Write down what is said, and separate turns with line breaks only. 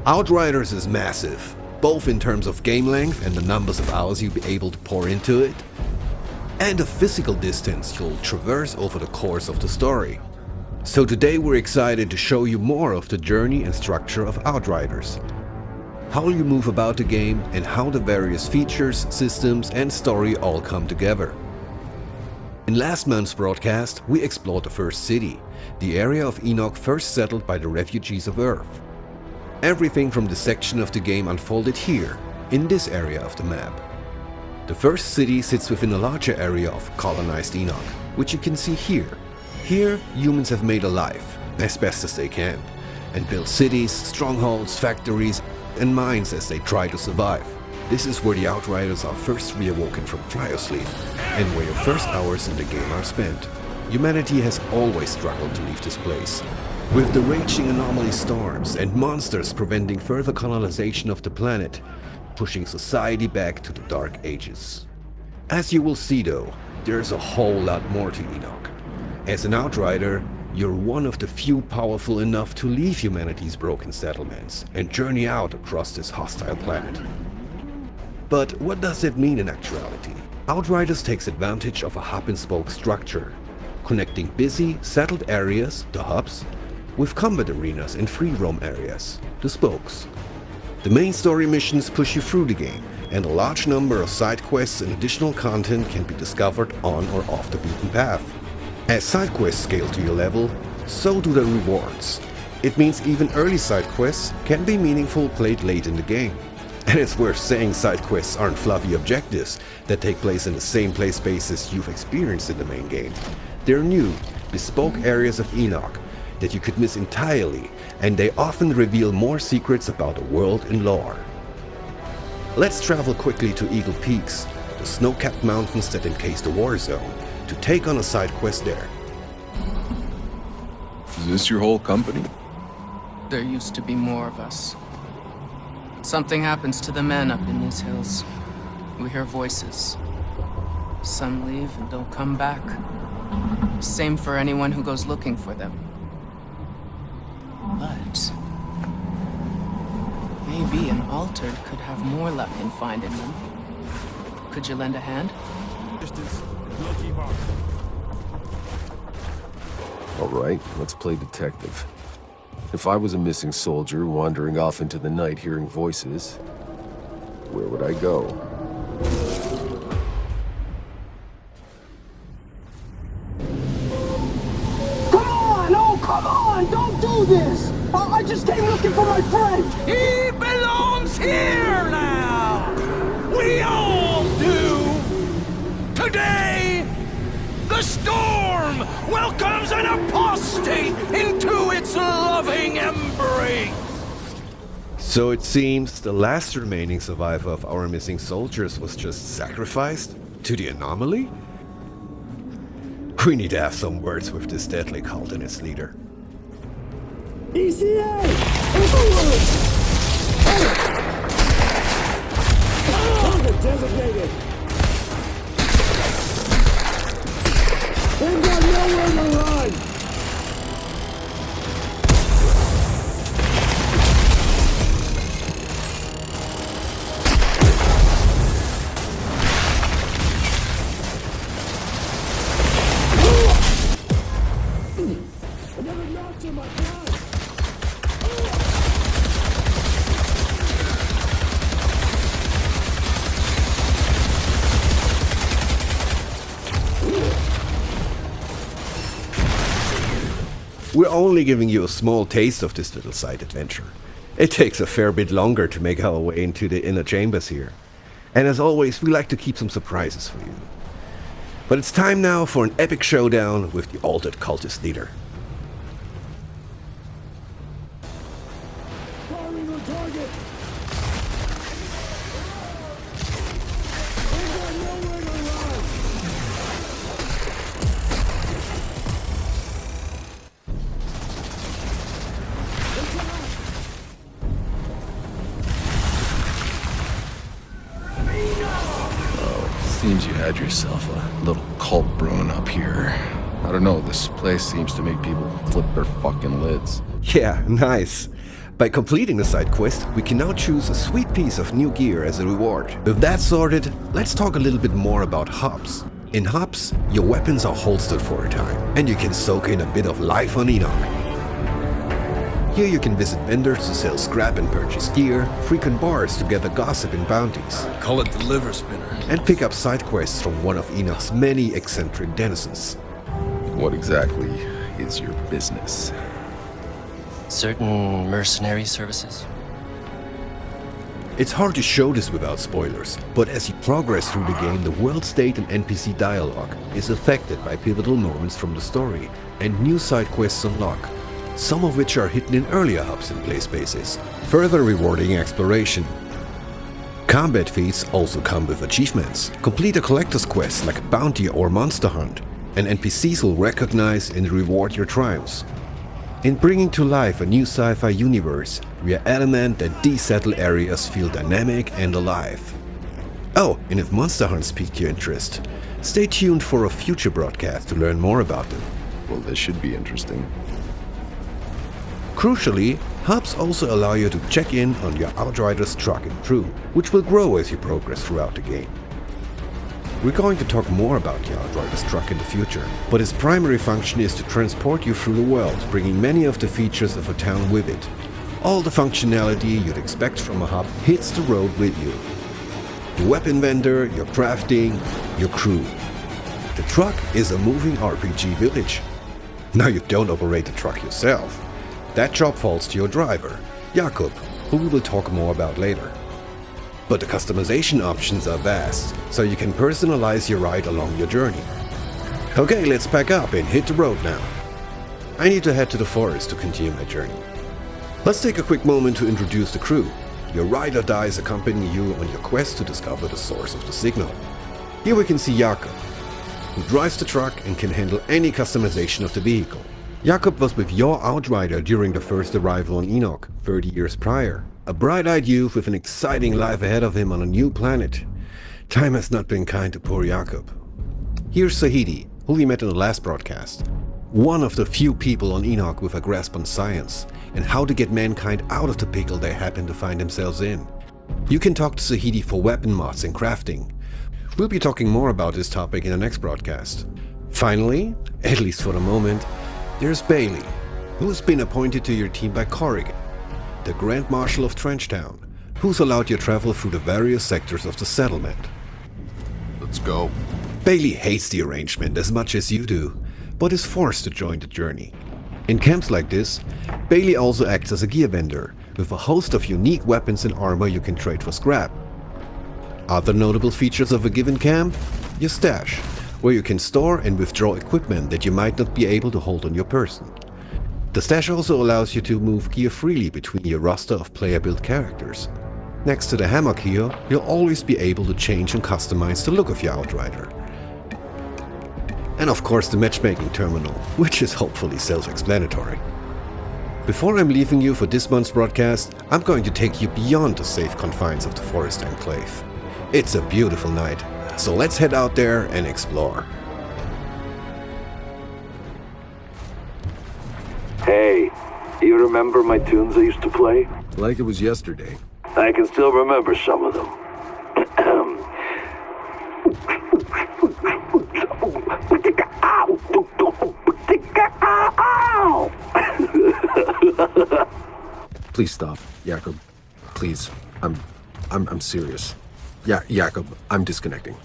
Outriders is massive, both in terms of game length and the numbers of hours you'll be able to pour into it, and the physical distance you'll traverse over the course of the story. So today we're excited to show you more of the journey and structure of Outriders, how you move about the game and how the various features, systems and story all come together. In last month's broadcast, we explored the first city, the area of Enoch first settled by the refugees of Earth. Everything from this section of the game unfolded here, in this area of the map. The first city sits within a larger area of colonized Enoch, which you can see here. Here, humans have made a life, as best as they can, and built cities, strongholds, factories, and mines as they try to survive. This is where the Outriders are first reawoken from cryosleep, and where your first hours in the game are spent. Humanity has always struggled to leave this place, with the raging anomaly storms and monsters preventing further colonization of the planet, pushing society back to the Dark Ages. As you will see though, there's a whole lot more to Enoch. As an Outrider, you're one of the few powerful enough to leave humanity's broken settlements and journey out across this hostile planet. But what does that mean in actuality? Outriders takes advantage of a hub-and-spoke structure, connecting busy, settled areas, the hubs, with combat arenas and free roam areas, the spokes. The main story missions push you through the game, and a large number of side quests and additional content can be discovered on or off the beaten path. As side quests scale to your level, so do the rewards. It means even early side quests can be meaningful played late in the game. And it's worth saying side quests aren't fluffy objectives that take place in the same play spaces you've experienced in the main game. They're new, bespoke areas of Enoch that you could miss entirely, and they often reveal more secrets about the world and lore. Let's travel quickly to Eagle Peaks, the snow-capped mountains that encase the war zone, to take on a side quest there.
Is this your whole company?
There used to be more of us. Something happens to the men up in these hills. We hear voices. Some leave and don't come back. Same for anyone who goes looking for them. But maybe an altered could have more luck in finding them. Could you lend a hand?
All right, let's play detective. If I was a missing soldier wandering off into the night hearing voices, where would I go?
Come on! Oh, come on! Don't do this! I just came looking for my friend!
He belongs here now! We all do! Today, the storm welcomes an apostate into its loving embrace!
So it seems the last remaining survivor of our missing soldiers was just sacrificed to the anomaly? We need to have some words with this deadly cult and its leader.
ECA! Target designated! They've got nowhere to run! Another notch in my blood!
We're only giving you a small taste of this little side adventure. It takes a fair bit longer to make our way into the inner chambers here. And as always, we like to keep some surprises for you. But it's time now for an epic showdown with the altered cultist leader.
Firing on target! They've got nowhere to run!
Seems you had yourself a little cult brewing up here.
I don't know, this place seems to make people flip their fucking lids.
Yeah, nice. By completing the side quest, we can now choose a sweet piece of new gear as a reward. With that sorted, let's talk a little bit more about hubs. In hubs, your weapons are holstered for a time, and you can soak in a bit of life on Enoch. Here you can visit vendors to sell scrap and purchase gear, frequent bars to gather gossip and bounties,
Call it the liver spinner.
and pick up side quests from one of Enoch's many eccentric denizens.
What exactly is your business?
Certain mercenary services?
It's hard to show this without spoilers, but as you progress through the game, the world state and NPC dialogue is affected by pivotal moments from the story, and new side quests unlock, some of which are hidden in earlier hubs and play spaces, further rewarding exploration. Combat feats also come with achievements. Complete a collector's quest like a bounty or monster hunt, and NPCs will recognize and reward your triumphs. In bringing to life a new sci-fi universe, we are adamant that these settled areas feel dynamic and alive. Oh, and if monster hunts piqued your interest, stay tuned for a future broadcast to learn more about them.
Well, this should be interesting.
Crucially, hubs also allow you to check in on your Outriders truck and crew, which will grow as you progress throughout the game. We're going to talk more about the Outriders truck in the future, but its primary function is to transport you through the world, bringing many of the features of a town with it. All the functionality you'd expect from a hub hits the road with you. Your weapon vendor, your crafting, your crew. The truck is a moving RPG village. Now you don't operate the truck yourself. That job falls to your driver, Jakub, who we will talk more about later. But the customization options are vast, so you can personalize your ride along your journey. Okay, let's pack up and hit the road now. I need to head to the forest to continue my journey. Let's take a quick moment to introduce the crew. Your ride or dies accompany you on your quest to discover the source of the signal. Here we can see Jakub, who drives the truck and can handle any customization of the vehicle. Jakub was with your Outrider during the first arrival on Enoch, 30 years prior. A bright-eyed youth with an exciting life ahead of him on a new planet. Time has not been kind to poor Jakub. Here's Sahidi, who we met in the last broadcast. One of the few people on Enoch with a grasp on science and how to get mankind out of the pickle they happen to find themselves in. You can talk to Sahidi for weapon mods and crafting. We'll be talking more about this topic in the next broadcast. Finally, at least for the moment, there's Bailey, who's been appointed to your team by Corrigan, the Grand Marshal of Trenchtown, who's allowed you travel through the various sectors of the settlement.
Let's go.
Bailey hates the arrangement as much as you do, but is forced to join the journey. In camps like this, Bailey also acts as a gear vendor, with a host of unique weapons and armor you can trade for scrap. Other notable features of a given camp? Your stash, where you can store and withdraw equipment that you might not be able to hold on your person. The stash also allows you to move gear freely between your roster of player-built characters. Next to the hammock here, you'll always be able to change and customize the look of your Outrider. And of course the matchmaking terminal, which is hopefully self-explanatory. Before I'm leaving you for this month's broadcast, I'm going to take you beyond the safe confines of the Forest Enclave. It's a beautiful night, so let's head out there and explore.
Hey, you remember my tunes I used to play?
Like it was yesterday.
I can still remember some of them.
Please stop, Jakub. Please. I'm serious. Yeah, Jakub, I'm disconnecting.